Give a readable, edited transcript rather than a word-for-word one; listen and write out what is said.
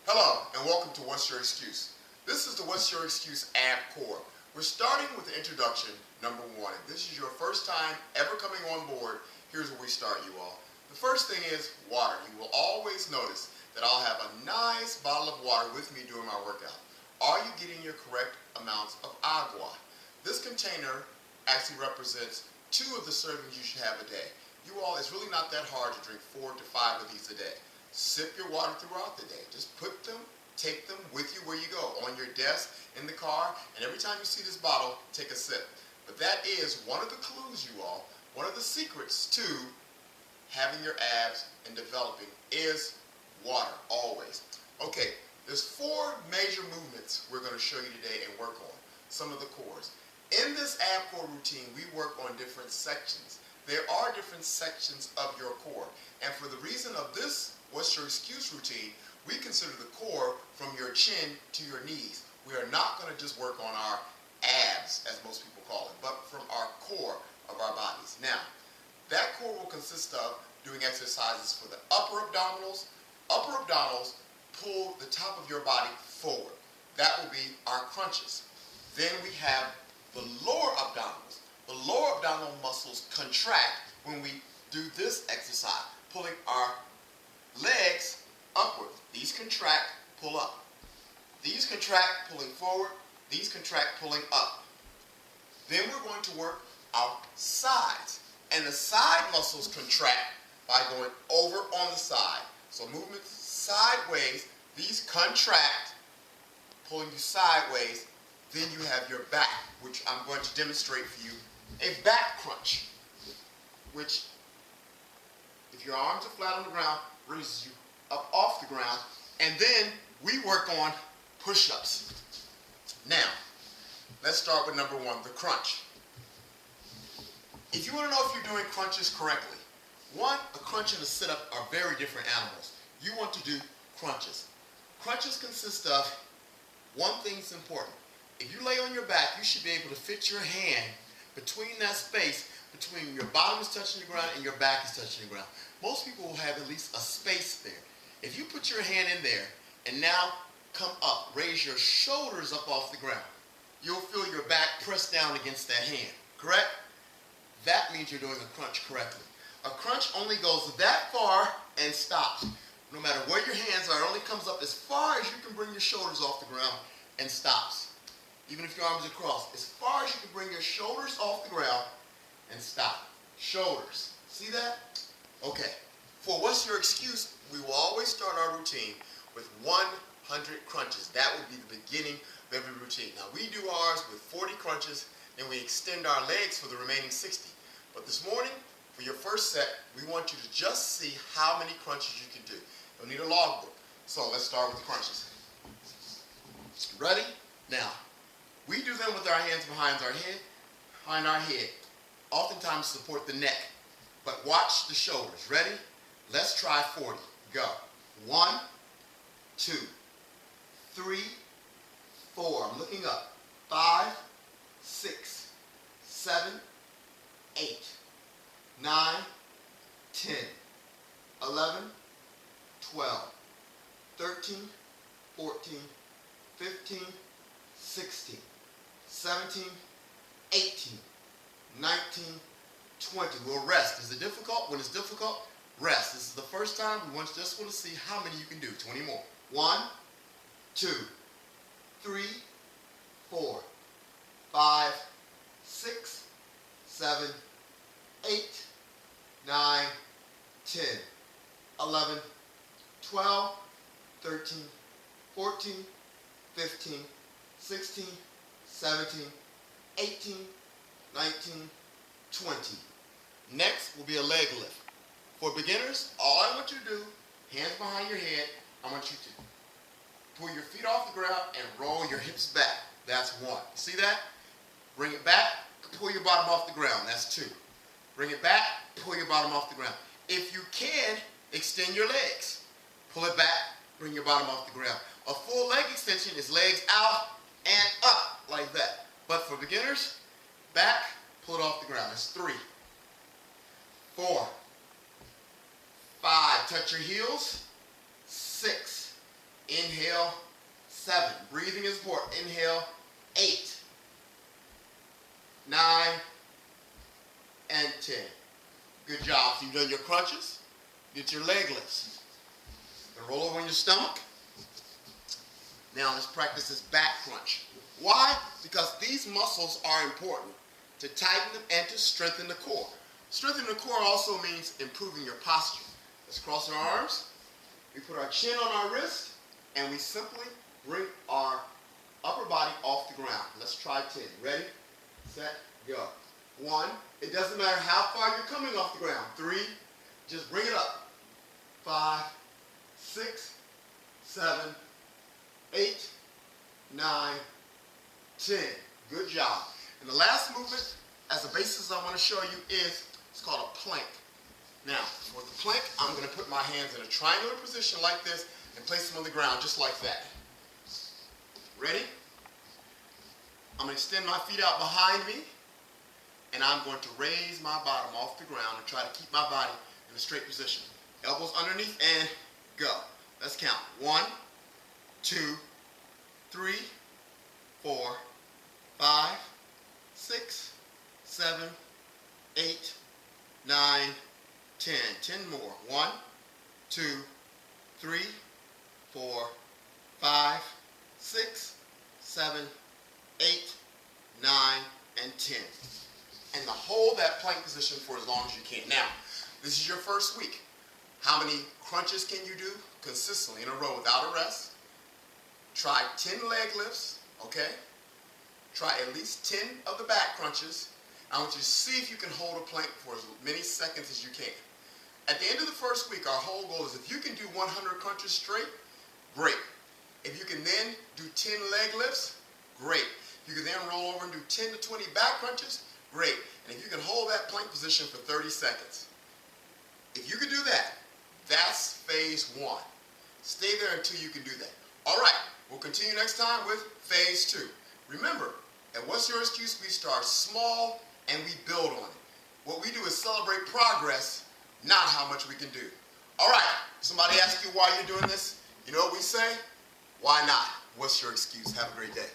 Hello and welcome to What's Your Excuse? This is the What's Your Excuse ab core. We're starting with the introduction, number one. If this is your first time ever coming on board, here's where we start, you all. The first thing is water. You will always notice that I'll have a nice bottle of water with me during my workout. Are you getting your correct amounts of agua? This container actually represents 2 of the servings you should have a day. You all, it's really not that hard to drink 4 to 5 of these a day. Sip your water throughout the day. Just put them, take them with you where you go, on your desk, in the car, and every time you see this bottle, take a sip. But that is one of the clues, you all, one of the secrets to having your abs and developing is water, always. Okay, there's 4 major movements we're going to show you today and work on, some of the cores. In this ab core routine, we work on different sections. There are different sections of your core, and for the reason of this What's Your Excuse routine, we consider the core from your chin to your knees. We are not going to just work on our abs, as most people call it, but from our core of our bodies. Now, that core will consist of doing exercises for the upper abdominals. Upper abdominals pull the top of your body forward. That will be our crunches. Then we have the lower abdominals. The lower abdominal muscles contract when we do this exercise, pulling our legs upward. These contract, pull up. These contract, pulling forward. These contract, pulling up. Then we're going to work our sides. And the side muscles contract by going over on the side. So movements sideways. These contract, pulling you sideways. Then you have your back, which I'm going to demonstrate for you. A back crunch, which, if your arms are flat on the ground, raises you up off the ground, and then we work on push-ups. Now, let's start with number 1, the crunch. If you want to know if you're doing crunches correctly, a crunch and a sit-up are very different animals. You want to do crunches. Crunches consist of one thing's important. If you lay on your back, you should be able to fit your hand between that space, between your bottom is touching the ground and your back is touching the ground. Most people will have at least a space there. If you put your hand in there and now come up, raise your shoulders up off the ground, you'll feel your back pressed down against that hand, correct? That means you're doing a crunch correctly. A crunch only goes that far and stops. No matter where your hands are, it only comes up as far as you can bring your shoulders off the ground and stops. Even if your arms are crossed, as far as you can bring your shoulders off the ground and stop. Shoulders. See that? Okay. For What's Your Excuse, we will always start our routine with 100 crunches. That will be the beginning of every routine. Now, we do ours with 40 crunches, then we extend our legs for the remaining 60. But this morning, for your first set, we want you to just see how many crunches you can do. You'll need a logbook. So let's start with the crunches. Ready? Now, we do them with our hands behind our head, oftentimes support the neck, but watch the shoulders. Ready? Let's try 40. Go. 1, 2, 3, 4. I'm looking up. 5, 6, 7, 8, 9, 10, 11, 12, 13, 14, 15, 16, 17, 18, 19, 20. We'll rest. Is it difficult? When it's difficult, rest. This is the first time. We just want to see how many you can do. 20 more. 1, 2, 3, 4, 5, 6, 7, 8, 9, 10, 11, 12, 13, 14, 15, 16, 17, 18, 19, 20. Next will be a leg lift. For beginners, all I want you to do, hands behind your head, I want you to pull your feet off the ground and roll your hips back. That's 1. See that? Bring it back, pull your bottom off the ground. That's 2. Bring it back, pull your bottom off the ground. If you can, extend your legs. Pull it back, bring your bottom off the ground. A full leg extension is legs out and up like that. But for beginners, back, pull it off the ground. That's 3, 4, 5. Touch your heels. 6, Inhale, 7. Breathing is important. Inhale, 8, 9, and 10. Good job. So you've done your crunches. Get your leg lifts. And roll over on your stomach. Now let's practice this back crunch. Why? Because these muscles are important to tighten them and to strengthen the core. Strengthening the core also means improving your posture. Let's cross our arms. We put our chin on our wrist, and we simply bring our upper body off the ground. Let's try 10. Ready, set, go. 1. It doesn't matter how far you're coming off the ground. 3. Just bring it up. 5, 6, 7, 8, 9, 10. Good job. And the last movement, as a basis I want to show you is, it's called a plank. Now, for the plank, I'm going to put my hands in a triangular position like this and place them on the ground just like that. Ready? I'm going to extend my feet out behind me, and I'm going to raise my bottom off the ground and try to keep my body in a straight position. Elbows underneath and go. Let's count. 1, 2, 3, 4, 5, 6, 7, 8, 9, 10. 10 more. 1, 2, 3, 4, 5, 6, 7, 8, 9, and 10. And to hold that plank position for as long as you can. Now, this is your first week. How many crunches can you do consistently in a row without a rest? Try 10 leg lifts, okay? Try at least 10 of the back crunches. I want you to see if you can hold a plank for as many seconds as you can. At the end of the first week, our whole goal is if you can do 100 crunches straight, great. If you can then do 10 leg lifts, great. You can then roll over and do 10 to 20 back crunches, great. And if you can hold that plank position for 30 seconds, if you can do that, that's phase 1. Stay there until you can do that. All right, we'll continue next time with phase 2. Remember, at What's Your Excuse, we start small and we build on it. What we do is celebrate progress, not how much we can do. All right, somebody asks you why you're doing this. You know what we say? Why not? What's your excuse? Have a great day.